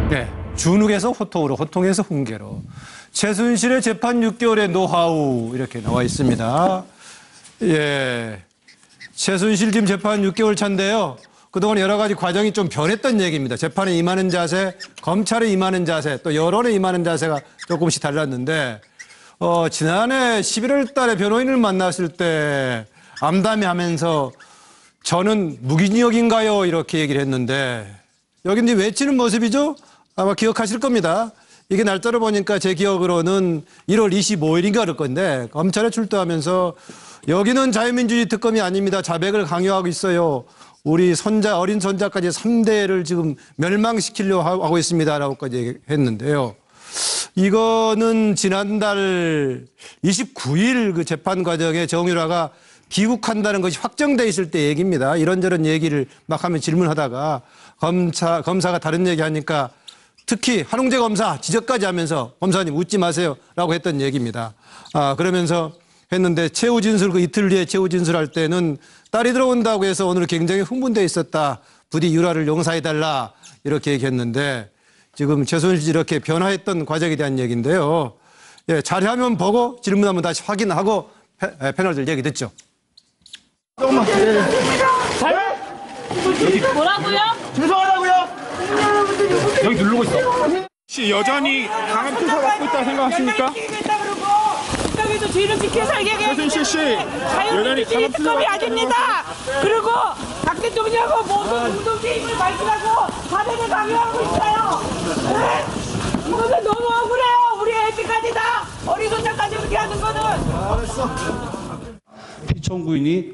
네, 준욱에서 호통으로, 호통에서 훈계로. 최순실의 재판 6개월의 노하우 이렇게 나와 있습니다. 예, 최순실 지금 재판 6개월 차인데요. 그동안 여러 가지 과정이 좀 변했던 얘기입니다. 재판에 임하는 자세, 검찰에 임하는 자세, 또 여론에 임하는 자세가 조금씩 달랐는데 지난해 11월 달에 변호인을 만났을 때 암담해하면서 저는 무기징역인가요? 이렇게 얘기를 했는데 여기 이제 외치는 모습이죠? 아마 기억하실 겁니다. 이게 날짜를 보니까 제 기억으로는 1월 25일인가 그럴 건데 검찰에 출두하면서 여기는 자유민주주의 특검이 아닙니다. 자백을 강요하고 있어요. 우리 손자, 어린 손자까지 3대를 지금 멸망시키려고 하고 있습니다라고까지 했는데요. 이거는 지난달 29일 그 재판 과정에 정유라가 귀국한다는 것이 확정돼 있을 때 얘기입니다. 이런저런 얘기를 막 하면 질문하다가 검사가 다른 얘기 하니까 특히 한웅재 검사 지적까지 하면서 검사님 웃지 마세요 라고 했던 얘기입니다. 그러면서 했는데 최후 진술 그 이틀 뒤에 최후 진술할 때는 딸이 들어온다고 해서 오늘 굉장히 흥분돼 있었다. 부디 유라를 용서해달라 이렇게 얘기했는데 지금 최순실 이렇게 변화했던 과정에 대한 얘기인데요. 예, 자료화면 보고 질문하면 다시 확인하고 패널들 얘기 듣죠. 조금만. 뭐라고요? 죄송하다고요? 여기 누르고 있어. 혹시 여전히 강한 수사 받고 있다고 생각하십니까? 국가에서 죄를 지켜 살게 해야 최순실 씨, 여전히 강한 수사 특검이 아닙니다. 그리고 박 대통령하고 모든 공동체임을 밝히라고 사대를 강요하고 있어요. 네? 이거는 너무 억울해요. 우리 애지까지 다 어리손자까지 그렇게 하는 거는. 피청구인이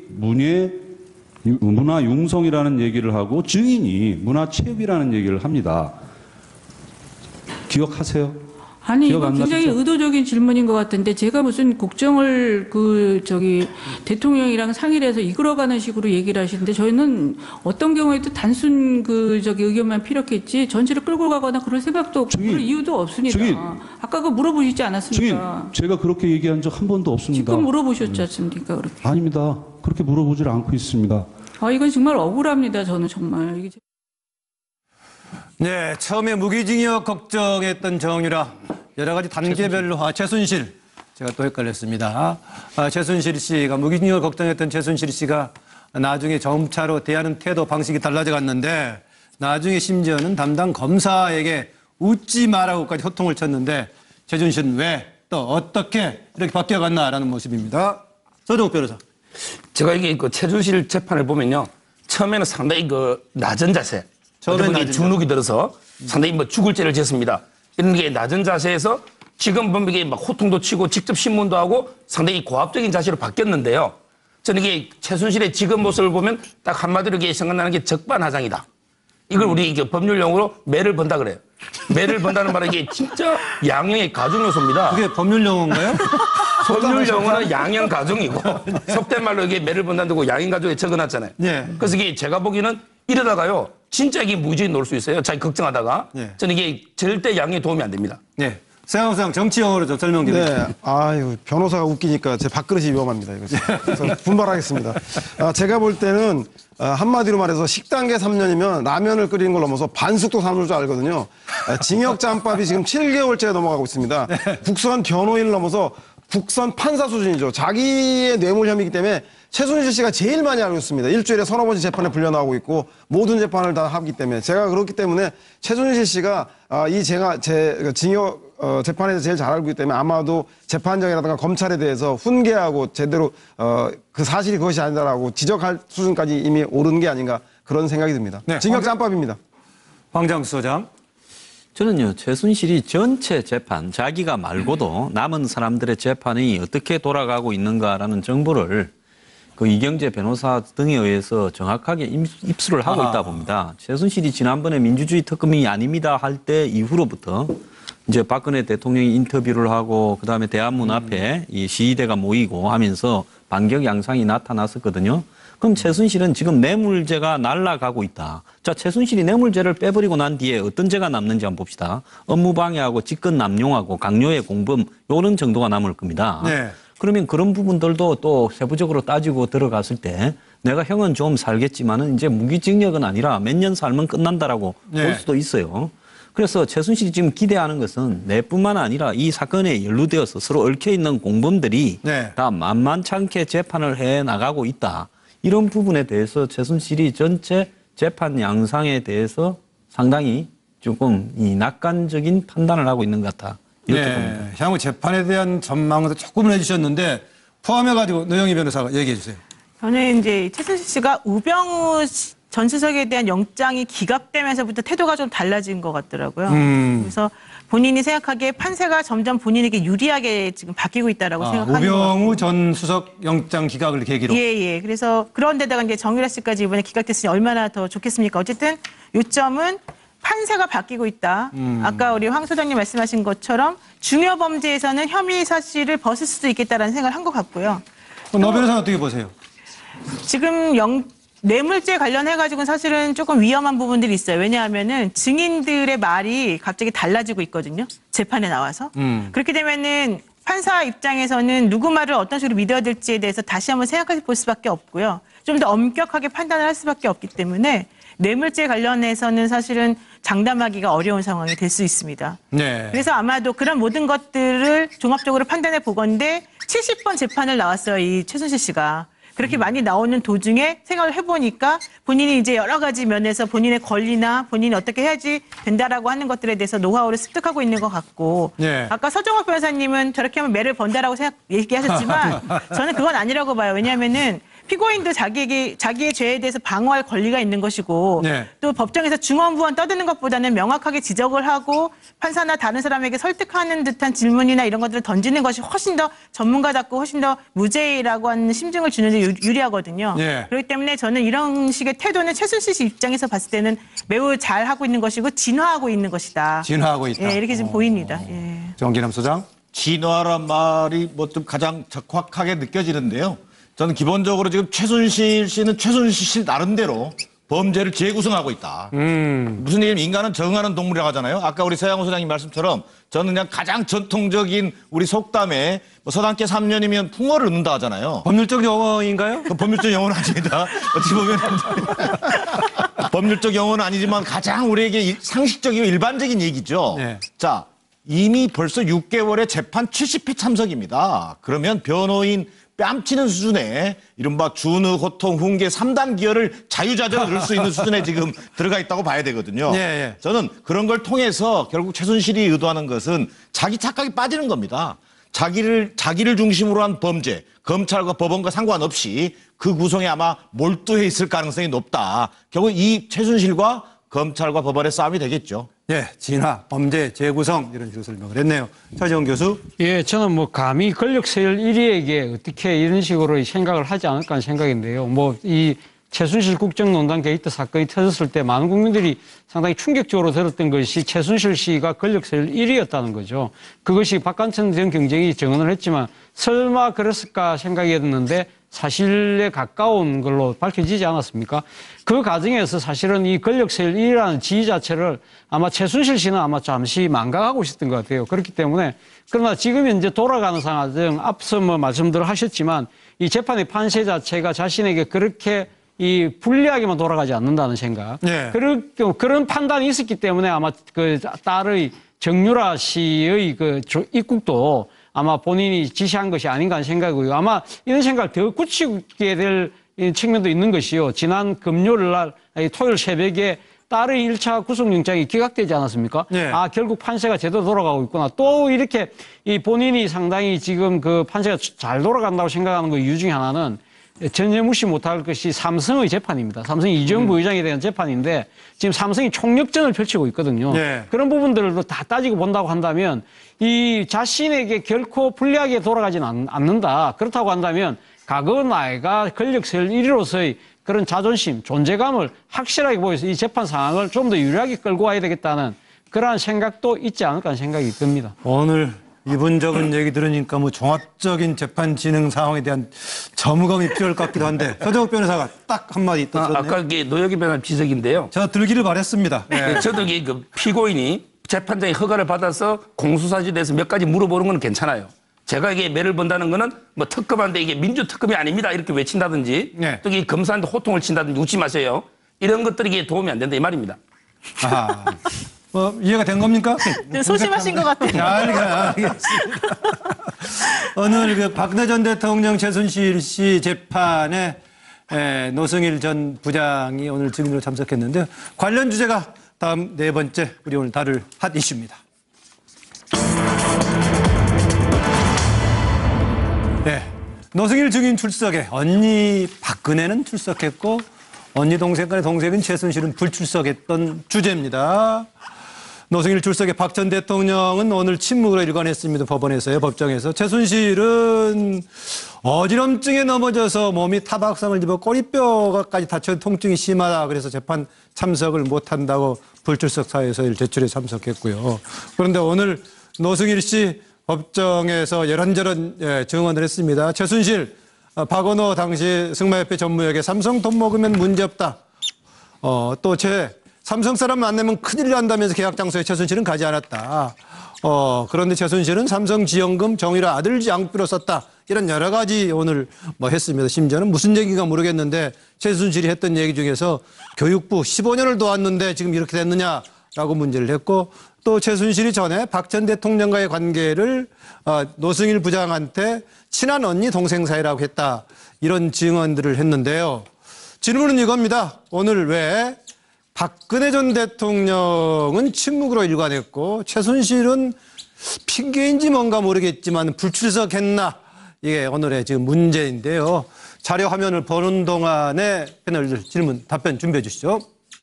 문화융성이라는 얘기를 하고 증인이 문화체육이라는 얘기를 합니다. 기억하세요? 아니, 기억 이거 안 굉장히 나시죠? 의도적인 질문인 것 같은데 제가 무슨 국정을 대통령이랑 상의를 해서 이끌어가는 식으로 얘기를 하시는데 저희는 어떤 경우에도 단순 의견만 필요했지 전체를 끌고 가거나 그럴 생각도 없고 그럴 이유도 없습니다. 증인. 아까 그거 물어보시지 증인, 않았습니까? 제가 그렇게 얘기한 적 한 번도 없습니다. 지금 물어보셨지 않습니까? 그렇게. 아닙니다. 그렇게 물어보질 않고 있습니다. 이건 정말 억울합니다. 저는 정말. 이게 네, 처음에 무기징역 걱정했던 정유라 여러 가지 단계별로 최순실 제가 또 헷갈렸습니다. 최순실 씨가 무기징역 걱정했던 최순실 씨가 나중에 점차로 대하는 태도 방식이 달라져 갔는데 나중에 심지어는 담당 검사에게 웃지 마라고까지 호통을 쳤는데 최순실은 왜 또 어떻게 이렇게 바뀌어갔나라는 모습입니다. 서정욱 변호사. 제가 이게 그 최순실 재판을 보면요. 처음에는 상당히 낮은 자세. 처음에 준욱이 들어서 상당히 죽을 죄를 지었습니다. 이런 게 낮은 자세에서 지금 보면 이게 막 호통도 치고 직접 신문도 하고 상당히 고압적인 자세로 바뀌었는데요. 저는 이게 최순실의 지금 모습을 보면 딱 한마디로 이게 생각나는 게 적반하장이다. 이걸 우리 이게 법률 용어로 매를 번다 그래요. 매를 번다는 말은 이게 진짜 양형의 가중 요소입니다. 그게 법률 용어인가요? 법률 용어는 양형 가중이고 속된 말로 이게 매를 번다고 양형 가중에 적어놨잖아요. 네. 그래서 이게 제가 보기에는 이러다가요. 진짜 이게 무죄에 놓을 수 있어요. 자기 걱정하다가. 네. 저는 이게 절대 양형에 도움이 안 됩니다. 네. 세상상 정치 용어로 좀 설명 좀 해주세요. 네. 아유, 변호사가 웃기니까 제 밥그릇이 위험합니다. 이거. 그래서 분발하겠습니다. 제가 볼 때는 한마디로 말해서 식당계 3년이면 라면을 끓이는 걸 넘어서 반숙도 삼을 줄 알거든요. 징역 짬밥이 지금 7개월째 넘어가고 있습니다. 국선 변호인을 넘어서 국선 판사 수준이죠. 자기의 뇌물 혐의이기 때문에 최순실 씨가 제일 많이 알고 있습니다. 일주일에 서너 번씩 재판에 불려나오고 있고 모든 재판을 다 하기 때문에 제가 그렇기 때문에 최순실 씨가 제 징역 재판에서 제일 잘 알고 있기 때문에 아마도 재판장이라든가 검찰에 대해서 훈계하고 제대로 그 사실이 그것이 아니다라고 지적할 수준까지 이미 오른 게 아닌가 그런 생각이 듭니다. 네, 징역 짬밥입니다. 황장수 소장. 저는요, 최순실이 전체 재판, 자기가 말고도 남은 사람들의 재판이 어떻게 돌아가고 있는가라는 정보를 그 이경재 변호사 등에 의해서 정확하게 입수를 하고 있다 봅니다. 최순실이 지난번에 민주주의 특검이 아닙니다 할 때 이후로부터 이제 박근혜 대통령이 인터뷰를 하고 그다음에 대한문 앞에 이 시위대가 모이고 하면서 반격 양상이 나타났었거든요. 그럼 최순실은 지금 뇌물죄가 날아가고 있다. 자, 최순실이 뇌물죄를 빼버리고 난 뒤에 어떤 죄가 남는지 한번 봅시다. 업무방해하고 직권 남용하고 강요의 공범 요런 정도가 남을 겁니다. 네. 그러면 그런 부분들도 또 세부적으로 따지고 들어갔을 때 내가 형은 좀 살겠지만은 이제 무기징역은 아니라 몇 년 살면 끝난다라고 네. 볼 수도 있어요. 그래서 최순실이 지금 기대하는 것은 내뿐만 아니라 이 사건에 연루되어서 서로 얽혀 있는 공범들이 네. 다 만만찮게 재판을 해 나가고 있다. 이런 부분에 대해서 최순실이 전체 재판 양상에 대해서 상당히 조금 이 낙관적인 판단을 하고 있는 것 같다. 이렇게 봅니다. 네. 향후 재판에 대한 전망도 조금은 해주셨는데 포함해가지고 노영희 변호사가 얘기해 주세요. 저는 이제 최순실 씨가 우병우 전 수석에 대한 영장이 기각되면서부터 태도가 좀 달라진 것 같더라고요. 그래서 본인이 생각하기에 판세가 점점 본인에게 유리하게 지금 바뀌고 있다라고 생각하는 것 같고. 우병우 전 수석 영장 기각을 계기로. 예. 그래서 그런데다가 이제 정유라 씨까지 이번에 기각됐으니 얼마나 더 좋겠습니까? 어쨌든 요점은 판세가 바뀌고 있다. 아까 우리 황 소장님 말씀하신 것처럼 중요 범죄에서는 혐의 사실을 벗을 수도 있겠다라는 생각을 한 것 같고요. 노 변호사는 어떻게 보세요? 지금 뇌물죄 관련해가지고는 사실은 조금 위험한 부분들이 있어요. 왜냐하면은 증인들의 말이 갑자기 달라지고 있거든요. 재판에 나와서. 그렇게 되면은 판사 입장에서는 누구 말을 어떤 식으로 믿어야 될지에 대해서 다시 한번 생각해 볼 수밖에 없고요. 좀 더 엄격하게 판단을 할 수밖에 없기 때문에 뇌물죄 관련해서는 사실은 장담하기가 어려운 상황이 될 수 있습니다. 네. 그래서 아마도 그런 모든 것들을 종합적으로 판단해 보건데 70번 재판을 나왔어요. 이 최순실 씨가. 그렇게 많이 나오는 도중에 생각을 해보니까 본인이 이제 여러 가지 면에서 본인의 권리나 본인이 어떻게 해야지 된다라고 하는 것들에 대해서 노하우를 습득하고 있는 것 같고 네. 아까 서정학 변호사님은 저렇게 하면 매를 번다라고 얘기하셨지만 저는 그건 아니라고 봐요. 왜냐하면은 피고인도 자기의 죄에 대해서 방어할 권리가 있는 것이고 네. 또 법정에서 중언부언 떠드는 것보다는 명확하게 지적을 하고 판사나 다른 사람에게 설득하는 듯한 질문이나 이런 것들을 던지는 것이 훨씬 더 전문가답고 훨씬 더 무죄라고 하는 심증을 주는 데 유리하거든요. 네. 그렇기 때문에 저는 이런 식의 태도는 최순실 씨 입장에서 봤을 때는 매우 잘하고 있는 것이고 진화하고 있는 것이다. 진화하고 있다. 예, 이렇게 지금 보입니다. 예. 정기남 소장. 진화란 말이 뭐 좀 가장 적확하게 느껴지는데요. 저는 기본적으로 지금 최순실 씨는 최순실 씨 나름대로 범죄를 재구성하고 있다. 무슨 얘기냐면 인간은 적응하는 동물이라고 하잖아요. 아까 우리 서양호 소장님 말씀처럼 저는 그냥 가장 전통적인 우리 속담에 뭐 서당계 3년이면 풍어를 얻는다 하잖아요. 법률적 용어인가요? 그 법률적 용어는 아닙니다. 어떻게 보면 법률적 용어는 아니지만 가장 우리에게 상식적이고 일반적인 얘기죠. 네. 자, 이미 벌써 6개월의 재판 70회 참석입니다. 그러면 변호인 뺨치는 수준의 이른바 준의, 호통, 훈계 3단 기여를 자유자재로 넣을 수 있는 수준에 지금 들어가 있다고 봐야 되거든요. 예. 저는 그런 걸 통해서 결국 최순실이 의도하는 것은 자기 착각이 빠지는 겁니다. 자기를 중심으로 한 범죄, 검찰과 법원과 상관없이 그 구성에 아마 몰두해 있을 가능성이 높다. 결국 이 최순실과 검찰과 법원의 싸움이 되겠죠. 예, 진화, 범죄, 재구성 이런 식으로 설명을 했네요. 차지원 교수. 예, 저는 뭐 감히 권력 세열 1위에게 어떻게 이런 식으로 생각을 하지 않을까 하는 생각인데요. 뭐 이 최순실 국정농단 게이트 사건이 터졌을 때 많은 국민들이 상당히 충격적으로 들었던 것이 최순실 씨가 권력 세열 1위였다는 거죠. 그것이 박관천 전 경쟁이 증언을 했지만 설마 그랬을까 생각이 했는데 사실에 가까운 걸로 밝혀지지 않았습니까? 그 과정에서 사실은 이 권력 세열 1위라는 지위 자체를 아마 최순실 씨는 아마 잠시 망각하고 있었던 것 같아요. 그렇기 때문에 그러나 지금 현재 돌아가는 상황은 앞서 뭐 말씀들 하셨지만 이 재판의 판세 자체가 자신에게 그렇게 이 불리하게만 돌아가지 않는다는 생각. 네. 그런 판단이 있었기 때문에 아마 그 딸의 정유라 씨의 그 입국도 아마 본인이 지시한 것이 아닌가 하는 생각이고요. 아마 이런 생각을 더 굳히게 될 측면도 있는 것이요. 지난 금요일 날, 토요일 새벽에 딸의 1차 구속영장이 기각되지 않았습니까? 네. 아, 결국 판세가 제대로 돌아가고 있구나. 또 이렇게 이 본인이 상당히 지금 그 판세가 잘 돌아간다고 생각하는 그 이유 중에 하나는 전혀 무시 못할 것이 삼성의 재판입니다. 삼성 이재용 부회장에 대한 재판인데 지금 삼성이 총력전을 펼치고 있거든요. 네. 그런 부분들도 다 따지고 본다고 한다면 이 자신에게 결코 불리하게 돌아가지는 않는다. 그렇다고 한다면 과거 나이가 권력 세열 1위로서의 그런 자존심, 존재감을 확실하게 보여서 이 재판 상황을 좀 더 유리하게 끌고 와야 되겠다는 그러한 생각도 있지 않을까 하는 생각이 듭니다. 오늘 이분적인 얘기 들으니까 뭐 종합적인 재판 진행 상황에 대한 점검이 필요할 것 같기도 한데 서정욱 변호사가 딱 한마디 또 썼네요. 아까 이게 노영희 변호사 지적인데요. 제가 들기를 바랬습니다. 네. 저도 이게 그 피고인이 재판장의 허가를 받아서 공수사실에 대해서 몇 가지 물어보는 건 괜찮아요. 제가 이게 매를 번다는 거는 뭐 특검한데 이게 민주특검이 아닙니다. 이렇게 외친다든지 네. 또 이 검사한테 호통을 친다든지 웃지 마세요. 이런 것들이 이게 도움이 안 된다 이 말입니다. 아하. 이해가 된 겁니까? 소심하신 것 같아요. 알겠습니다. 오늘 그 박근혜 전 대통령 최순실 씨 재판에 노승일 전 부장이 오늘 증인으로 참석했는데요. 관련 주제가 다음 네 번째 우리 오늘 다룰 핫 이슈입니다. 네, 노승일 증인 출석에 언니 박근혜는 출석했고 언니 동생 간의 동생인 최순실은 불출석했던 주제입니다. 노승일 출석에 박 전 대통령은 오늘 침묵으로 일관했습니다. 법원에서요, 법정에서. 최순실은 어지럼증에 넘어져서 몸이 타박상을 입어 꼬리뼈가까지 다쳐 통증이 심하다. 그래서 재판 참석을 못한다고 불출석 사유서를 제출해 참석했고요. 그런데 오늘 노승일 씨 법정에서 이런저런 증언을 했습니다. 최순실, 박원호 당시 승마협회 전무에게 삼성 돈 먹으면 문제없다. 또 삼성 사람 만나면 큰일 난다면서 계약 장소에 최순실은 가지 않았다. 그런데 최순실은 삼성 지원금 정의로 아들 양육비로 썼다. 이런 여러 가지 오늘 했습니다. 심지어는 무슨 얘기인가 모르겠는데 최순실이 했던 얘기 중에서 교육부 15년을 도왔는데 지금 이렇게 됐느냐라고 문제를 했고 또 최순실이 전에 박 전 대통령과의 관계를 노승일 부장한테 친한 언니 동생 사이라고 했다. 이런 증언들을 했는데요. 질문은 이겁니다. 오늘 왜 박근혜 전 대통령은 침묵으로 일관했고 최순실은 핑계인지 뭔가 모르겠지만 불출석했나? 이게 오늘의 지금 문제인데요. 자료 화면을 보는 동안에 패널들 질문, 답변 준비해 주시죠.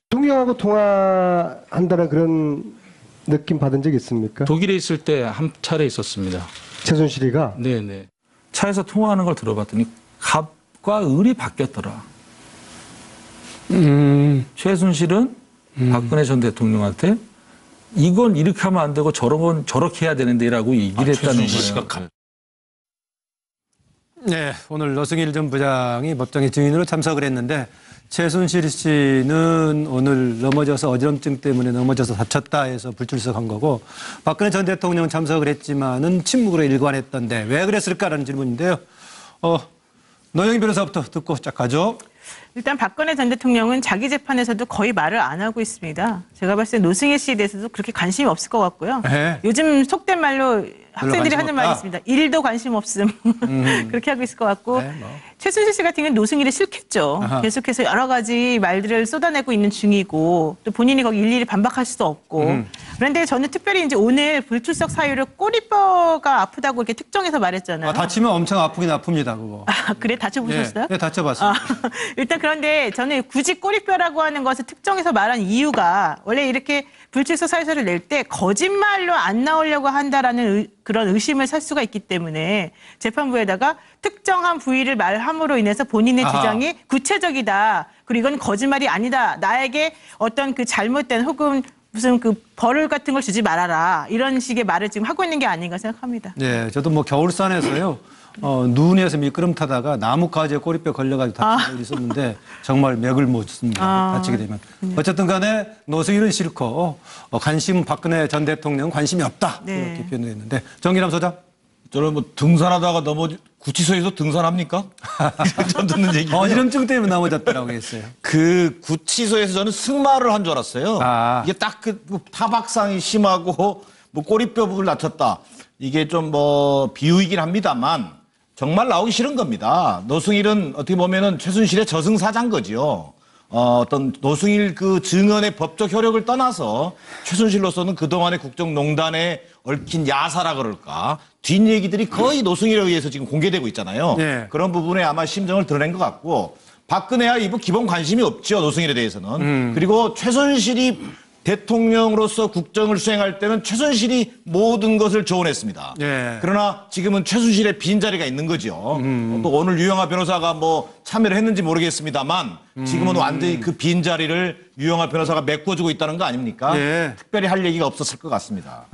대통령하고 통화한다는 그런 느낌 받은 적 있습니까? 독일에 있을 때 한 차례 있었습니다. 최순실이가? 네네. 차에서 통화하는 걸 들어봤더니 갑과 을이 바뀌었더라. 최순실은 박근혜 전 대통령한테 이건 이렇게 하면 안 되고 저런 건 저렇게 해야 되는데라고 얘기를 했다는 거예요. 네, 오늘 노승일 전 부장이 법정에 증인으로 참석을 했는데 최순실 씨는 오늘 넘어져서 어지럼증 때문에 넘어져서 다쳤다 해서 불출석한 거고 박근혜 전 대통령은 참석을 했지만은 침묵으로 일관했던데 왜 그랬을까라는 질문인데요. 노영희 변호사부터 듣고 시작하죠. 일단 박근혜 전 대통령은 자기 재판에서도 거의 말을 안 하고 있습니다. 제가 봤을 때 노승일 씨에 대해서도 그렇게 관심이 없을 것 같고요. 네. 요즘 속된 말로 학생들이 하는 말이 없다. 있습니다. 일도 관심 없음. 그렇게 하고 있을 것 같고 네, 최순실 씨 같은 경우는 노승일이 싫겠죠. 아하. 계속해서 여러 가지 말들을 쏟아내고 있는 중이고 또 본인이 거기 일일이 반박할 수도 없고 그런데 저는 특별히 이제 오늘 불출석 사유를 꼬리뼈가 아프다고 이렇게 특정해서 말했잖아요. 다치면 엄청 아프긴 아픕니다, 그거. 그래 다쳐보셨어요? 네, 다쳐봤어요. 일단 그런데 저는 굳이 꼬리뼈라고 하는 것을 특정해서 말한 이유가 원래 이렇게 불출석 사유서를 낼 때 거짓말로 안 나오려고 한다라는 그런 의심을 살 수가 있기 때문에 재판부에다가 특정한 부위를 말함으로 인해서 본인의 주장이 구체적이다. 그리고 이건 거짓말이 아니다. 나에게 어떤 그 잘못된 혹은 무슨 그 벌을 같은 걸 주지 말아라. 이런 식의 말을 지금 하고 있는 게 아닌가 생각합니다. 네, 저도 겨울산에서요. 눈에서 미끄럼 타다가 나무 가지에 꼬리뼈 걸려가지고 다친 적이 있었는데 정말 맥을 못 씁니다. 다치게 되면. 어쨌든 간에 노승일은 싫고 관심은 박근혜 전 대통령 관심이 없다. 네. 이렇게 표현했는데 정기남 소장. 저는 등산하다가 구치소에서 등산합니까? 전 듣는 얘기. 어지럼증 때문에 넘어졌다라고 했어요. 그 구치소에서 저는 승마를 한 줄 알았어요. 이게 딱 타박상이 심하고 꼬리뼈 부분을 다쳤다. 이게 좀 비유이긴 합니다만 정말 나오기 싫은 겁니다. 노승일은 어떻게 보면은 최순실의 저승사자인 거지요. 어떤 노승일 그 증언의 법적 효력을 떠나서 최순실로서는 그동안의 국정농단에 얽힌 야사라 그럴까 뒷얘기들이 거의 노승일에 의해서 지금 공개되고 있잖아요. 네. 그런 부분에 아마 심정을 드러낸 것 같고 박근혜야 기본 관심이 없죠. 노승일에 대해서는. 그리고 최순실이 대통령으로서 국정을 수행할 때는 최순실이 모든 것을 조언했습니다. 네. 그러나 지금은 최순실의 빈자리가 있는 거죠. 또 오늘 유영하 변호사가 참여를 했는지 모르겠습니다만 지금은 완전히 그 빈자리를 유영하 변호사가 메꿔주고 있다는 거 아닙니까? 네. 특별히 할 얘기가 없었을 것 같습니다.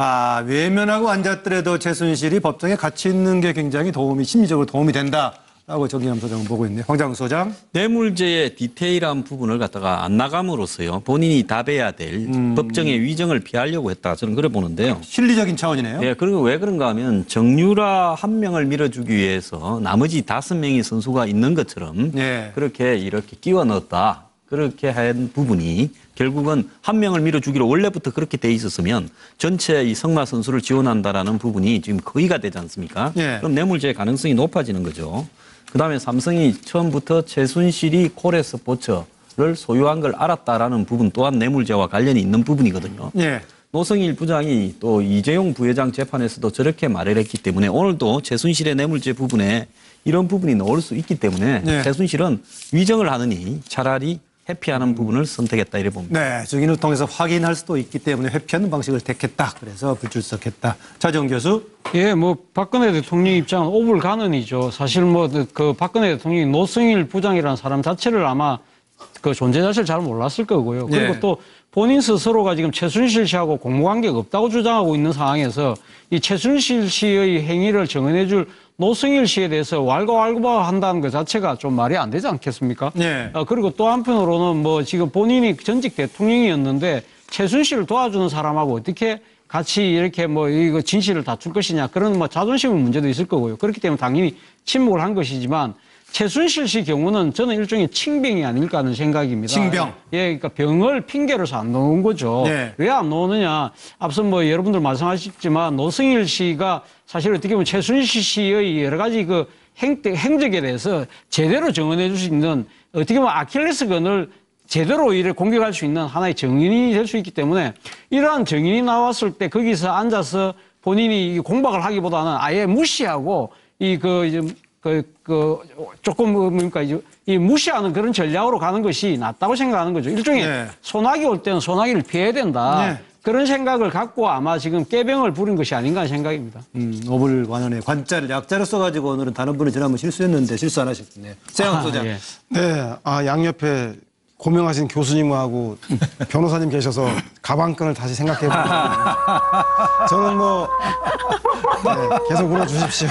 외면하고 앉았더라도 최순실이 법정에 같이 있는 게 굉장히 심리적으로 도움이 된다. 라고 정기남 소장은 보고 있네요. 황장 소장. 뇌물죄의 디테일한 부분을 갖다가 안 나감으로써요. 본인이 답해야 될 법정의 위정을 피하려고 했다. 저는 그래 보는데요. 실리적인 차원이네요. 네, 그리고 왜 그런가 하면 정유라 한 명을 밀어주기 위해서 나머지 5명의 선수가 있는 것처럼 네. 그렇게 이렇게 끼워 넣었다. 그렇게 한 부분이 결국은 한 명을 밀어주기로 원래부터 그렇게 돼 있었으면 전체 이 성마 선수를 지원한다라는 부분이 지금 거의가 되지 않습니까? 예. 그럼 뇌물죄 가능성이 높아지는 거죠. 그다음에 삼성이 처음부터 최순실이 코레스포츠를 소유한 걸 알았다라는 부분 또한 뇌물죄와 관련이 있는 부분이거든요. 예. 노성일 부장이 또 이재용 부회장 재판에서도 저렇게 말을 했기 때문에 오늘도 최순실의 뇌물죄 부분에 이런 부분이 나올 수 있기 때문에 네. 최순실은 위정을 하느니 차라리 회피하는 부분을 선택했다 이래 봅니다. 네, 증인을 통해서 확인할 수도 있기 때문에 회피하는 방식을 택했다. 그래서 불출석했다. 차정 교수. 예, 뭐 박근혜 대통령 입장은 오불가능이죠. 사실 뭐 그 박근혜 대통령이 노승일 부장이라는 사람 자체를 아마 그 존재 자체를 잘 몰랐을 거고요. 그리고 예. 또 본인 스스로가 지금 최순실 씨하고 공무관계가 없다고 주장하고 있는 상황에서 이 최순실 씨의 행위를 정언해줄 노승일 씨에 대해서 왈가왈부한다는 것 자체가 좀 말이 안 되지 않겠습니까? 네. 그리고 또 한편으로는 뭐 지금 본인이 전직 대통령이었는데 최순실을 도와주는 사람하고 어떻게 같이 이렇게 뭐 이거 진실을 다툴 것이냐 그런 뭐 자존심 문제도 있을 거고요. 그렇기 때문에 당연히 침묵을 한 것이지만 최순실 씨 경우는 저는 일종의 칭병이 아닐까 하는 생각입니다. 칭병. 예, 그러니까 병을 핑계로서 안 놓은 거죠. 네. 왜 안 놓느냐? 앞서 뭐 여러분들 말씀하셨지만 노승일 씨가 사실 어떻게 보면 최순실 씨의 여러 가지 그 행적에 대해서 제대로 정언해 줄 수 있는 어떻게 보면 아킬레스건을 제대로 이를 공격할 수 있는 하나의 정인이 될 수 있기 때문에 이러한 정인이 나왔을 때 거기서 앉아서 본인이 공박을 하기보다는 아예 무시하고 조금 뭡니까 이 무시하는 그런 전략으로 가는 것이 낫다고 생각하는 거죠. 일종의 네. 소나기 올 때는 소나기를 피해야 된다. 네. 그런 생각을 갖고 아마 지금 깨병을 부린 것이 아닌가 하는 생각입니다. 오불관원의 관자를 약자로 써가지고 오늘은 다른 분이 지난번 실수했는데 실수 안 하셨네요. 세영 소장. 예. 네, 양옆에 고명하신 교수님하고 변호사님 계셔서 가방끈을 다시 생각해 봅니다. 저는 뭐 계속 물어주십시오.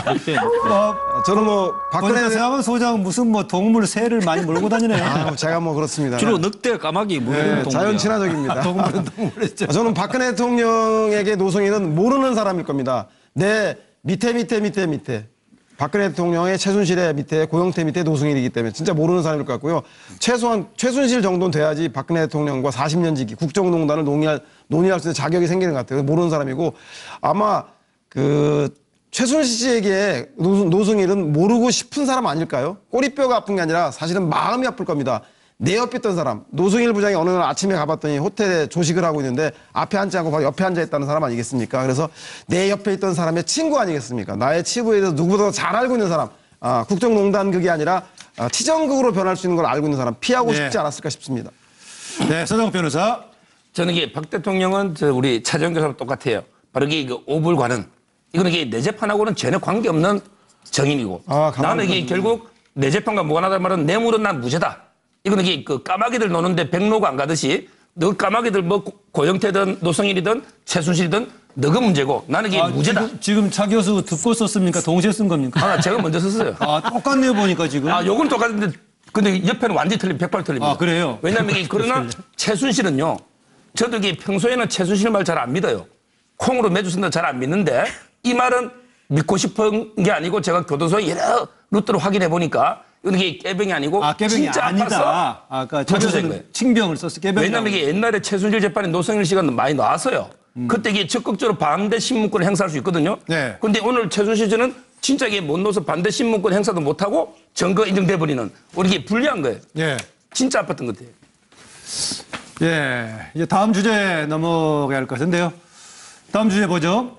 저는 뭐 박근혜 세영 소장 무슨 뭐 동물 새를 많이 몰고 다니네요. 제가 뭐 그렇습니다. 주로 늑대, 까마귀 뭐 이런 동물이야. 자연 친화적입니다. 동물이죠. 저는 박근혜 대통령에게 노승일은 모르는 사람일 겁니다. 내 밑에 박근혜 대통령의 최순실의 밑에 고영태 밑에 노승일이기 때문에 진짜 모르는 사람일 것 같고요. 최소한 최순실 정도는 돼야지 박근혜 대통령과 40년 지기 국정농단을 논의할 수 있는 자격이 생기는 것 같아요. 모르는 사람이고 아마 그 최순실 씨에게 노승일은 모르고 싶은 사람 아닐까요? 꼬리뼈가 아픈 게 아니라 사실은 마음이 아플 겁니다. 내 옆에 있던 사람, 노승일 부장이 어느 날 아침에 가봤더니 호텔에 조식을 하고 있는데 앞에 앉지 않고 바로 옆에 앉아있다는 사람 아니겠습니까? 그래서 내 옆에 있던 사람의 친구 아니겠습니까? 나의 치부에 대해서 누구보다 잘 알고 있는 사람, 국정농단극이 아니라 치정극으로 변할 수 있는 걸 알고 있는 사람, 피하고 네. 싶지 않았을까 싶습니다. 네, 서정 변호사. 저는 이게 박 대통령은 우리 차정 교수랑 똑같아요. 바로 이게 오불관은 이거는 이게 내 재판하고는 전혀 관계없는 정인이고 나는 이게 결국 내 재판과 무관하다는 말은 뇌물은 난 무죄다. 이거는 이게 그 까마귀들 노는데 백로가 안 가듯이 너 까마귀들 뭐 고영태든 노승일이든 최순실이든 너가 문제고 나는 이게 무죄다. 지금 차 교수 듣고 썼습니까? 동시에 쓴 겁니까? 제가 먼저 썼어요. 똑같네요 보니까 지금. 요건 똑같은데 근데 옆에는 완전히 틀린 100% 틀립니다. 그래요? 왜냐하면 이게 그러나 최순실은요. 저도 이게 평소에는 최순실 말 잘 안 믿어요. 콩으로 매주 쓴다 잘 안 믿는데 이 말은 믿고 싶은 게 아니고 제가 교도소에 여러 루트로 확인해 보니까 이게 깨병이 아니고 깨병이 진짜 아니다. 아파서 차 교수는 칭병을 썼어. 깨병이. 왜냐하면 이게 옛날에 최순실 재판에 노승일 씨가 많이 나왔어요. 그때 이게 적극적으로 반대 신문권을 행사할 수 있거든요. 네. 근데 오늘 최순실 씨는 진짜 이게 못 넣어서 반대 신문권 행사도 못하고 증거 인정돼 버리는 우리 이게 불리한 거예요. 예. 진짜 아팠던 것 같아요. 예. 이제 다음 주제 넘어가야 할 것 같은데요. 다음 주제 보죠.